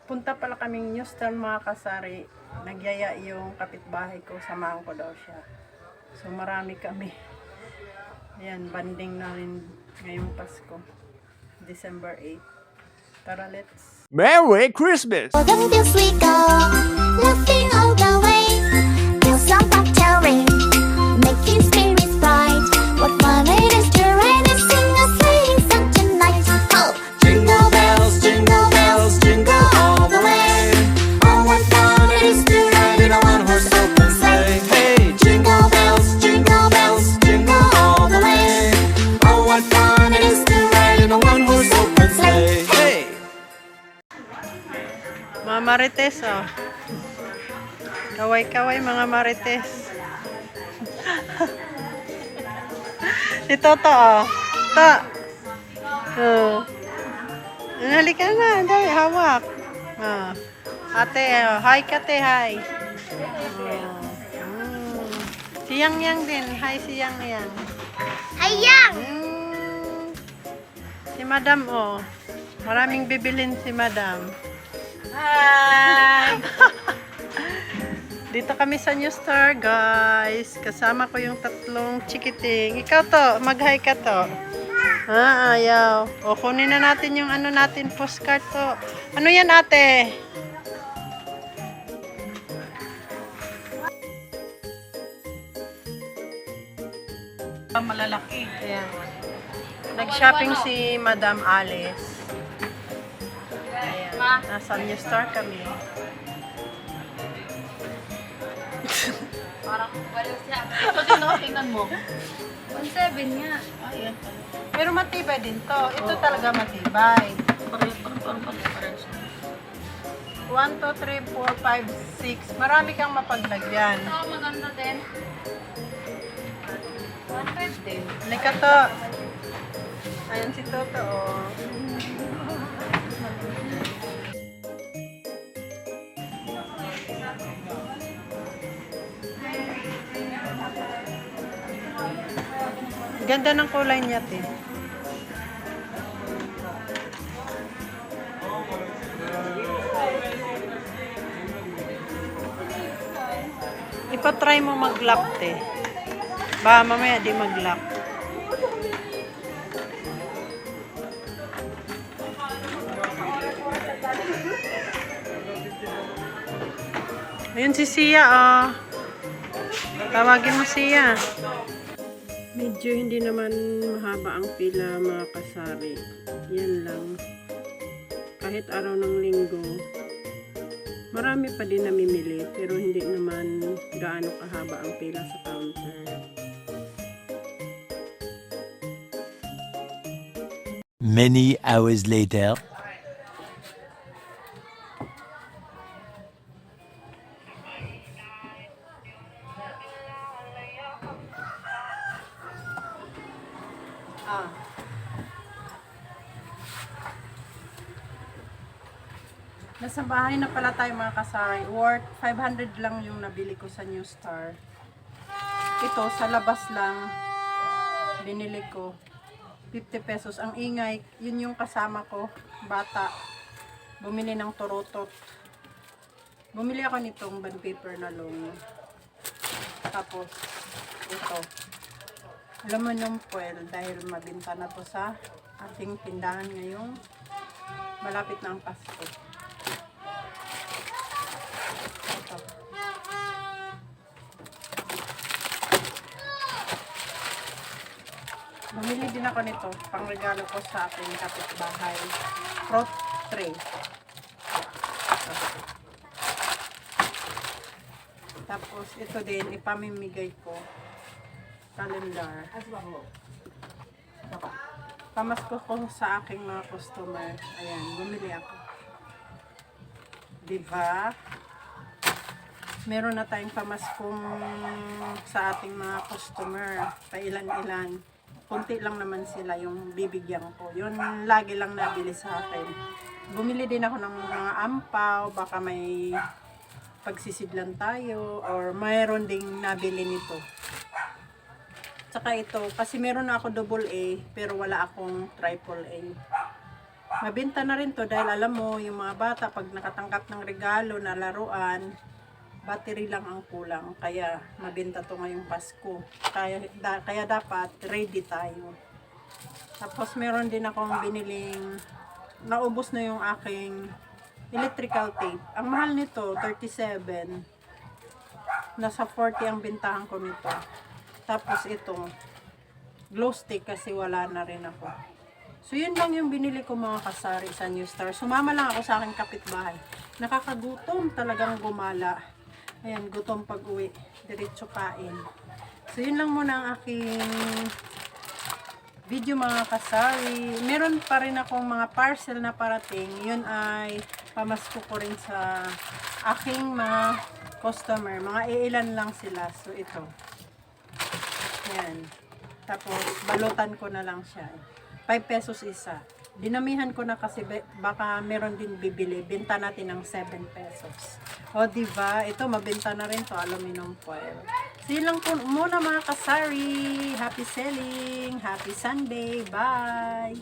Punta pala kaming Newstar mga kasari. Nagyaya yung kapitbahay ko, samahan ko daw siya. So marami kami. Ayan, banding na rin ngayong Pasko. December 8. Tara, let's. Merry Christmas! Welcome to Sligo, laughing all the way. Feel some factory, making spirits bright. What fun it is to ride and sing a sleighing song tonight. Oh, jingle bells, jingle all the way. Oh, what fun it is to ride in a one-horse open sleigh. Hey, jingle bells, jingle all the way. Oh, what fun it is to ride in a one-horse open sleigh. Hey. Mga marites, oh. Kaway-kaway mga marites. Si Toto, oh. Ta. Oh. Halika na, dali, hawak. Oh. Ate, oh. Hi ka, te, hi. Oh. Si Yang din. Hi, si Yang. Ayang! Si Madam, oh. Maraming bibilin si Madam. Hi! Dito kami sa Newstar, guys. Kasama ko yung tatlong chikiting. Ikaw to, mag-hi ka to. Ayaw. O, kunin na natin yung ano natin, postcard to. Ano yan, ate? Malalaki. Ayan. Nag-shopping si Madam Alice. Ayan. Nasa Newstar kami. Parang wala siya. Ito din ako, tingnan mo. 1.7 nga. Ayan. Pero matibay din to. Ito talaga matibay. Parang 1, 2, 3, 4, 5, 6. Marami kang mapaglagyan. ito, maganda din. 1.5 din. Halika to. Ayan si Toto, oh. Ganda ng kulay niya, te. Ipa-try mo mag-lock, te. Ba, mamaya di mag-lock. Ayun si Sia, oh. Tawagin mo Sia. Medyo hindi naman mahaba ang pila mga kasari. Yan lang. Kahit araw ng linggo, marami pa din namimili pero hindi naman gaano kahaba ang pila sa counter. Many hours later. Nasa bahay na pala tayo mga kasari. Worth 500 lang yung nabili ko sa Newstar. Ito, sa labas lang, binili ko. 50 pesos. Ang ingay, yun yung kasama ko, bata. Bumili ng turutot. Bumili ako nitong bond paper na long. Tapos, ito. Aluminum foil dahil mabinta na to sa ating tindahan ngayong malapit na ang Pasko. Bumili din ako nito, pangregalo ko sa ating kapitbahay. Fruit tray. Tapos ito din, ipamimigay ko. Calendar. Pamasko ko sa aking mga customer. Ayan, bumili ako. Diba? Meron na tayong pamaskong sa ating mga customer. Pailan-ilan. Kunti lang naman sila yung bibigyan ko. Yun lagi lang nabili sa akin. Bumili din ako ng mga ampaw. Baka may pagsisidlan tayo. Or mayroon ding nabili nito. Tsaka ito. Kasi meron na ako double A. Pero wala akong triple A. Mabenta na rin to dahil alam mo, yung mga bata pag nakatanggap ng regalo na laruan, battery lang ang kulang. Kaya mabenta to ngayong Pasko. Kaya dapat ready tayo. Tapos meron din akong biniling, naubos na yung aking electrical tape. Ang mahal nito, 37. Nasa 40 ang bintahan ko nito. Tapos ito, glow stick kasi wala na rin ako. So yun lang yung binili ko mga kasari sa New Star. Sumama lang ako sa aking kapitbahay. Nakakagutom, talagang gumala. Ayan, gutom pag uwi. Diretso kain. So yun lang muna ang aking video mga kasari. Meron pa rin akong mga parcel na parating. Yun ay pamasko ko rin sa aking mga customer. Mga iilan lang sila. So ito. Ayan. Tapos balutan ko na lang siya. 5 pesos isa. Dinamihan ko na kasi baka meron din bibili. Benta natin ng 7 pesos. O diba? Ito mabenta na rin to, aluminum foil. So yun lang po muna mga kasari. Happy selling. Happy Sunday. Bye!